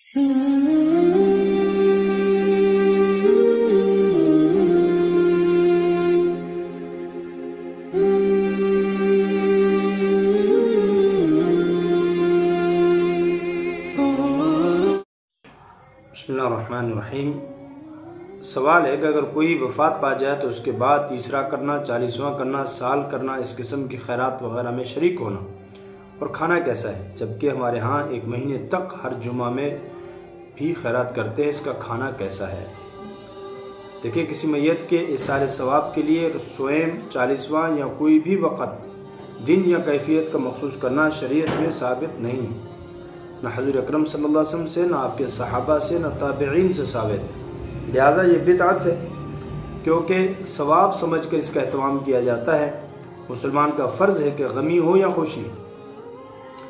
بسم اللہ الرحمن الرحیم۔ سوال ہے کہ اگر کوئی وفات پا جائے تو اس کے بعد تیسرا کرنا، 40واں کرنا، سال کرنا، اس قسم کی خیرات وغیرہ میں شریک ہونا، اور کھانا کیسا ہے؟ جبکہ ہمارے ہاں 1 مہینے تک ہر جمعہ میں بھی خیرات کرتے ہیں، اس کا کھانا کیسا ہے؟ دیکھیں، کسی میت کے ایصال ثواب کے لیے سویم، 40واں یا کوئی بھی وقت، دن یا کیفیت کا مخصوص کرنا شریعت میں ثابت نہیں ہے، نہ حضور اکرم صلی اللہ علیہ وسلم سے، نہ آپ کے صحابہ سے، نہ تابعین سے ثابت ہے۔ لہٰذا یہ بدعت ہے، کیونکہ ثواب سمجھ کر اس کا اہتمام کیا جاتا ہے۔ مسلمان کا فرض ہے کہ غمی ہو یا خوشی،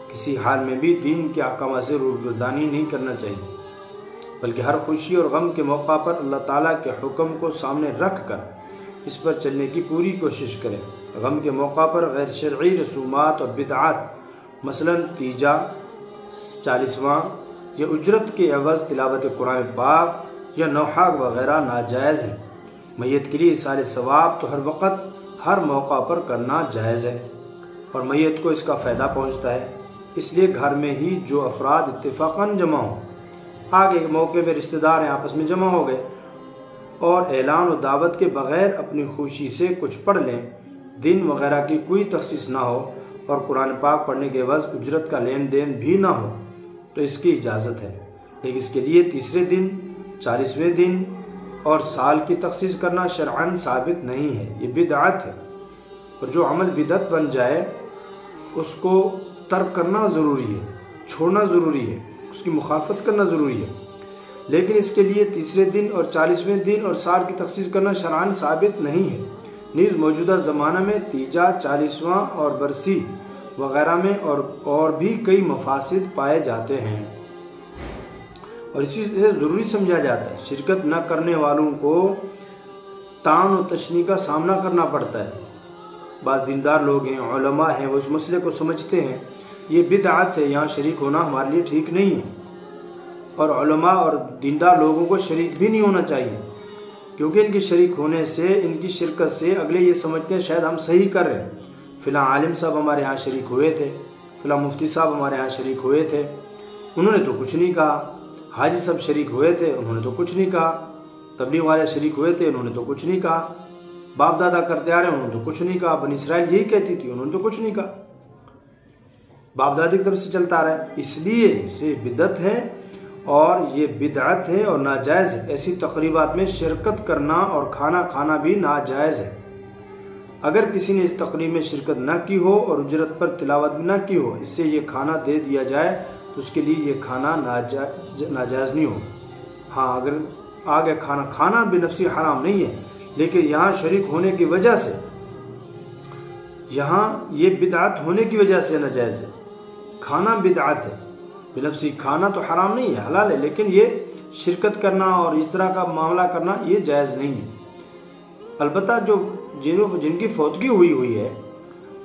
کسی حال میں بھی دین کے احکامات سے روگردانی نہیں کرنا چاہیے، بلکہ ہر خوشی اور غم کے موقع پر اللہ تعالیٰ کے حکم کو سامنے رکھ کر اس پر چلنے کی پوری کوشش کریں۔ غم کے موقع پر غیر شرعی رسومات اور بدعات، مثلا تیجا، 40واں یا اجرت کے عوض تلاوت قرآن پاک یا نوحاگ وغیرہ ناجائز ہیں۔ میت کے لیے ایصال ثواب تو ہر وقت ہر موقع پر کرنا جائز ہے، اور میت کو اس کا فائدہ پہنچتا ہے۔ اس لیے گھر میں ہی جو افراد اتفاقاً جمع ہوں، آگے کے موقع میں رشتہ دار ہیں آپس میں جمع ہو گئے، اور اعلان و دعوت کے بغیر اپنی خوشی سے کچھ پڑھ لیں، دن وغیرہ کی کوئی تخصیص نہ ہو، اور قرآن پاک پڑھنے کے عوض اجرت کا لین دین بھی نہ ہو، تو اس کی اجازت ہے۔ لیکن اس کے لیے تیسرے دن، 40ویں دن اور سال کی تخصیص کرنا شرعاً ثابت نہیں ہے، یہ بدعت ہے۔ اور جو عمل بدعت بن جائے اس کو ترک کرنا ضروری ہے، چھوڑنا ضروری ہے، اس کی مخالفت کرنا ضروری ہے۔ لیکن اس کے لیے تیسرے دن اور 40ویں دن اور سال کی تخصیص کرنا شرعاً ثابت نہیں ہے۔ نیز موجودہ زمانہ میں تیجا، 40واں اور برسی وغیرہ میں اور بھی کئی مفاسد پائے جاتے ہیں، اور اسی سے ضروری سمجھا جاتا ہے۔ شرکت نہ کرنے والوں کو طعن و تشنیع کا سامنا کرنا پڑتا ہے۔ بعض دیندار لوگ ہیں، علماء ہیں، وہ اس مسئلے کو سمجھتے ہیں یہ بدعت ہے، یہاں شریک ہونا ہمارے لیے ٹھیک نہیں ہے، اور علماء اور دیندار لوگوں کو شریک بھی نہیں ہونا چاہیے، کیونکہ ان کے شریک ہونے سے، ان کی شرکت سے اگلے یہ سمجھتے ہیں شاید ہم صحیح کر رہے ہیں۔ فلاں عالم صاحب ہمارے ہاں شریک ہوئے تھے، فلاں مفتی صاحب ہمارے ہاں شریک ہوئے تھے، انہوں نے تو کچھ نہیں کہا، حاجی صاحب شریک ہوئے تھے، انہوں نے تو کچھ نہیں کہا، تبلیغ والے شریک ہوئے تھے، انہوں نے تو کچھ نہیں کہا، باپ دادا کرتے آ رہے ہیں، انہوں نے تو کچھ نہیں کہا، بنی اسرائیل یہی کہتی تھی، انہوں نے تو کچھ نہیں کہا، باپ دادی کی طرف سے چلتا رہا ہے۔ اس لیے اسے بدعت ہے، اور یہ بدعت ہے اور ناجائز ہے۔ ایسی تقریبات میں شرکت کرنا اور کھانا کھانا بھی ناجائز ہے۔ اگر کسی نے اس تقریب میں شرکت نہ کی ہو اور اجرت پر تلاوت بھی نہ کی ہو، اس سے یہ کھانا دے دیا جائے تو اس کے لیے یہ کھانا ناجائز نہیں ہو۔ ہاں، اگر آگے کھانا کھانا بنفسی حرام نہیں ہے، لیکن یہاں شریک ہونے کی وجہ سے، یہاں یہ بدعت ہونے کی وجہ سے ناجائز ہے۔ کھانا بدعت ہے، بنفسی کھانا تو حرام نہیں ہے، حلال ہے، لیکن یہ شرکت کرنا اور اس طرح کا معاملہ کرنا یہ جائز نہیں ہے۔ البتہ جن کی فوتگی ہوئی ہے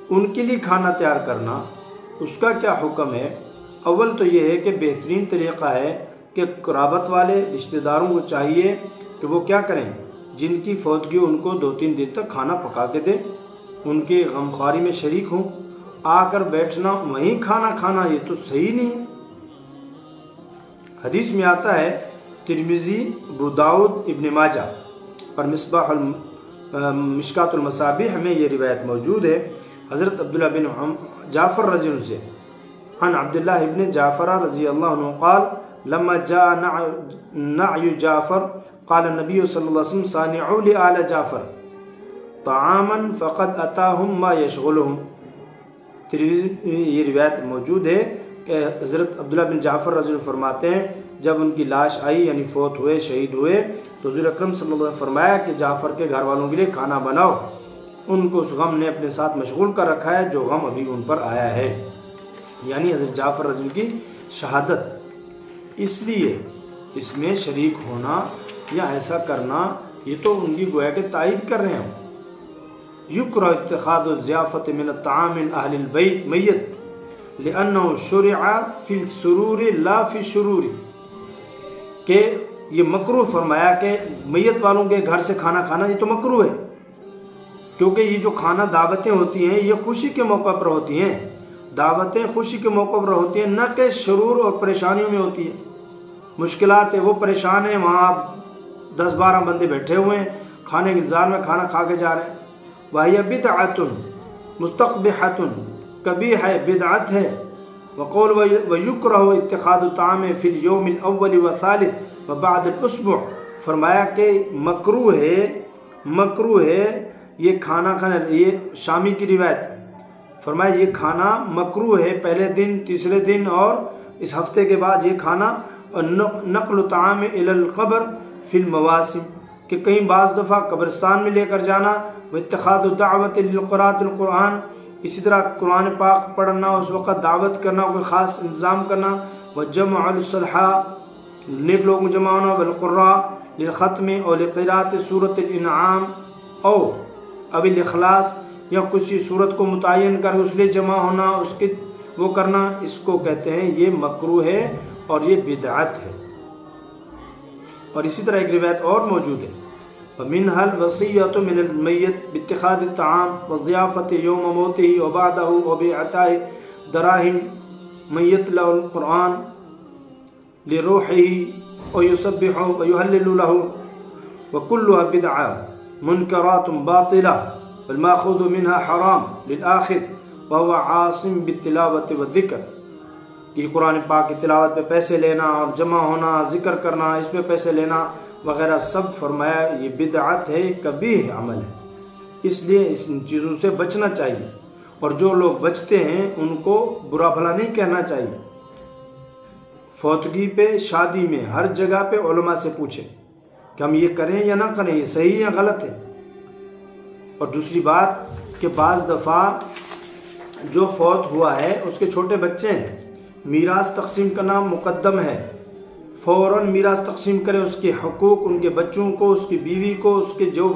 ان کے لیے کھانا تیار کرنا، اس کا کیا حکم ہے؟ اول تو یہ ہے کہ بہترین طریقہ ہے کہ قرابت والے رشتہ داروں کو چاہیے کہ وہ کیا کریں، جن کی فوتگی ان کو 2-3 دن تک کھانا پکا کے دیں، ان کے غمخواری میں شریک ہوں۔ آ کر بیٹھنا وہیں کھانا کھانا یہ تو صحیح نہیں ہے۔ حدیث میں آتا ہے، ترمذی، ابو داؤد، ابن ماجہ اور مشکات المصابیح میں یہ روایت موجود ہے۔ حضرت عبداللہ بن جعفر رضی اللہ عنہ سے، عن عبداللہ ابن جعفر رضی اللہ عنہ قال لما جاء نعی جعفر قال النبی صلی اللہ علیہ وسلم صانعوا لآل جعفر طعاما فقد اتاہم ما یشغلہم۔ یہ روایت موجود ہے کہ حضرت عبداللہ بن جعفر رضی اللہ عنہ فرماتے ہیں، جب ان کی لاش آئی، یعنی فوت ہوئے، شہید ہوئے، تو حضور اکرم صلی اللہ علیہ وسلم نے فرمایا کہ جعفر کے گھر والوں کے لیے کھانا بناؤ، ان کو اس غم نے اپنے ساتھ مشغول کر رکھا ہے جو غم ابھی ان پر آیا ہے، یعنی حضرت جعفر رضی اللہ عنہ کی شہادت۔ اس لیے اس میں شریک ہونا یا ایسا کرنا یہ تو ان کی گویا کہ تائید کر رہے ہیں۔ یکرہ اتخاذ الضیافت من الطعام من اہل البیت میت لأنه شرع فی السرور لا فی الشرور۔ کہ یہ مکروہ فرمایا کہ میت والوں کے گھر سے کھانا کھانا یہ تو مکروہ ہے، کیونکہ یہ جو کھانا دعوتیں ہوتی ہیں یہ خوشی کے موقع پر ہوتی ہیں، دعوتیں خوشی کے موقع پر ہوتی ہیں، نہ کہ شرور اور پریشانیوں میں ہوتی ہیں، مشکلات ہے، وہ پریشان ہیں، وہاں 10-12 بندے بیٹھے ہوئے ہیں کھانے کے انتظار میں، کھانا کھا کے جا رہے ہیں۔ وَهِيَ بِدْعَةٌ مُسْتَقْبِحَةٌ کبھی ہے، بدعت ہے۔ وقول وَيُكْرَهُ اتِّخَاذُ الطَّعَامِ فِي الْيَوْمِ الْأَوَّلِ وَالثَّالِثِ وَبَعْدَ الْأُسْبُوعِ فرمایا کہ مکروہ ہے یہ کھانا کھانا، یہ شامی کی روایت، فرمایا یہ کھانا مکروہ ہے پہلے دن، تیسرے دن اور اس ہفتے کے بعد یہ کھانا، اور نقل طعام الی القبر فی المواسم کہ کہیں بعض دفعہ قبرستان میں لے کر جانا، واتخاذ دعوت للقراءۃ القرآن اسی طرح قرآن پاک پڑھنا، اس وقت دعوت کرنا، کوئی خاص انتظام کرنا، وجمع الصلحاء نیک لوگوں جمع ہونا، والقراء للختم اور لقراءۃ سورۃ الانعام او اب الاخلاص یا کسی صورت کو متعین کر اس لیے جمع ہونا، اس کے وہ کرنا، اس کو کہتے ہیں یہ مکروہ ہے اور یہ بدعت ہے۔ اور اسی طرح ایک روایت اور موجود ہے، وَمِنْهَا الْوَصِيَّةُ مِنَ الْمَيِّتِ بِاتِّخَاذِ الطَّعَامِ وَالضِّيَافَةِ يَوْمَ مَوْتِهِ وَبَعْدَهُ وَبِإِعْطَاءِ دَرَاهِمَ مَنْ يَتْلُو الْقُرْآنَ لِرُوحِهِ وَيُسَبِّحُ وَيُهَلِّلُ لَهُ وَكُلُّهَا بِدْعَةٌ مُنْكَرَةٌ بَاطِلَةٌ وَالْمَأْخُوذُ مِنْهَا حَرَامٌ لِلْآخِذِ وَهُوَ عَاصٍ بِالتِّلَاوَةِ وَالذِّكْرِ یہ قرآن پاک کی تلاوت پہ پیسے لینا اور جمع ہونا، ذکر کرنا، اس پہ پیسے لینا وغیرہ سب فرمایا یہ بدعت ہے، قبیح عمل ہے، اس لیے ان چیزوں سے بچنا چاہیے، اور جو لوگ بچتے ہیں ان کو برا بھلا نہیں کہنا چاہیے۔ فوتگی پہ، شادی میں، ہر جگہ پہ علماء سے پوچھیں کہ ہم یہ کریں یا نہ کریں، یہ صحیح یا غلط ہے۔ اور دوسری بات کہ بعض دفعہ جو فوت ہوا ہے اس کے چھوٹے بچے ہیں، میراث تقسیم کرنا مقدم ہے، فوراً میراث تقسیم کریں، اس کے حقوق ان کے بچوں کو، اس کی بیوی کو، اس کے جو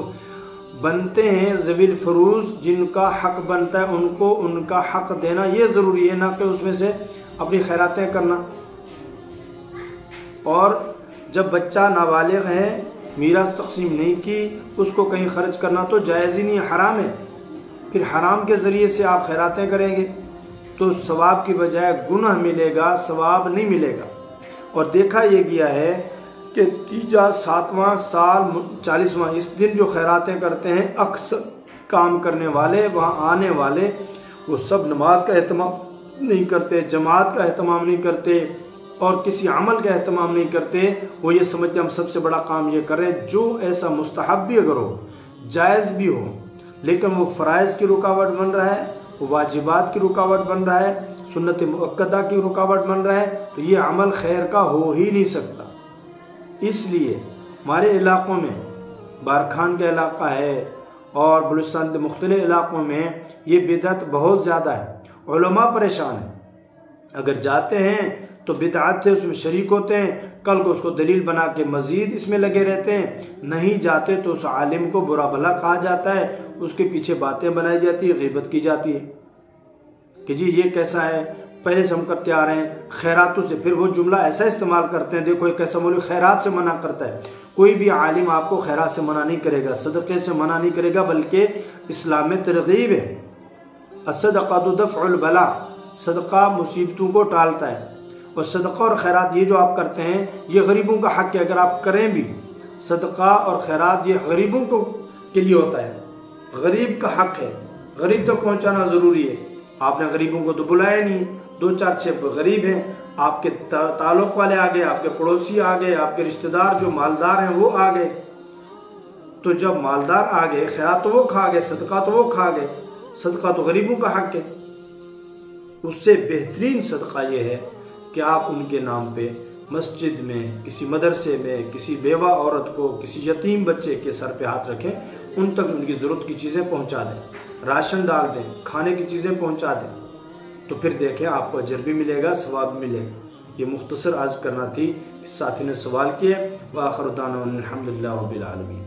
بنتے ہیں ذوی الفروض جن کا حق بنتا ہے ان کو ان کا حق دینا یہ ضروری ہے، نہ کہ اس میں سے اپنی خیراتیں کرنا۔ اور جب بچہ نابالغ ہے، میراث تقسیم نہیں کی، اس کو کہیں خرچ کرنا تو جائز ہی نہیں، حرام ہے، پھر حرام کے ذریعے سے آپ خیراتیں کریں گے تو ثواب کی بجائے گناہ ملے گا، ثواب نہیں ملے گا۔ اور دیکھا یہ گیا ہے کہ تیجا، 7واں سال، 40واں اس دن جو خیراتیں کرتے ہیں اکثر کام کرنے والے، وہاں آنے والے، وہ سب نماز کا اہتمام نہیں کرتے، جماعت کا اہتمام نہیں کرتے اور کسی عمل کا اہتمام نہیں کرتے، وہ یہ سمجھتے ہم سب سے بڑا کام یہ کر رہے ہیں، جو ایسا مستحب بھی اگر ہو، جائز بھی ہو، لیکن وہ فرائض کی رکاوٹ بن رہا ہے، وہ واجبات کی رکاوٹ بن رہا ہے، سنت مؤکدہ کی رکاوٹ بن رہا ہے، تو یہ عمل خیر کا ہو ہی نہیں سکتا۔ اس لیے ہمارے علاقوں میں، بارکھان کا علاقہ ہے اور بلوچستان کے مختلف علاقوں میں یہ بدعت بہت زیادہ ہے، علماء پریشان ہیں، اگر جاتے ہیں تو بدعت ہے، اس میں شریک ہوتے ہیں، کل کو اس کو دلیل بنا کے مزید اس میں لگے رہتے ہیں، نہیں جاتے تو اس عالم کو برا بھلا کہا جاتا ہے، اس کے پیچھے باتیں بنائی جاتی ہے، غیبت کی جاتی ہے کہ جی یہ کیسا ہے، پہلے سے ہم کرتے آ رہے ہیں خیراتوں سے، پھر وہ جملہ ایسا استعمال کرتے ہیں، دیکھو ایک ایسا مولوی خیرات سے منع کرتا ہے، کوئی بھی عالم آپ کو خیرات سے منع نہیں کرے گا، صدقے سے منع نہیں کرے گا، بلکہ اسلام میں ترغیب ہے، الصدقۃ دفع البلاء، صدقہ مصیبتوں کو ٹالتا ہے، اور صدقہ اور خیرات یہ جو آپ کرتے ہیں یہ غریبوں کا حق ہے، اگر آپ کریں بھی صدقہ اور خیرات یہ غریبوں کے لیے ہوتا ہے، غریب کا حق ہے، غریب تک پہنچانا ضروری ہے، آپ نے غریبوں کو تو بلایا نہیں، 2-4-6 غریب ہیں، آپ کے تعلق والے آ گئے، آپ کے پڑوسی آ گئے، آپ کے رشتہ دار جو مالدار ہیں وہ آ گئے، تو جب مالدار آ گئے خیرات تو وہ کھا گئے، صدقہ تو وہ کھا گئے، صدقہ تو غریبوں کا حق ہے۔ اس سے بہترین صدقہ یہ ہے کہ آپ ان کے نام پہ مسجد میں، کسی مدرسے میں، کسی بیوہ عورت کو، کسی یتیم بچے کے سر پہ ہاتھ رکھیں، ان تک ان کی ضرورت کی چیزیں پہنچا دیں، راشن ڈال دیں، کھانے کی چیزیں پہنچا دیں، تو پھر دیکھیں آپ کو اجر بھی ملے گا، ثواب بھی ملے گا۔ یہ مختصر عرض کرنا تھی، اس ساتھی نے سوال کیا۔ وآخر دعوانا الحمدللہ رب العالمین۔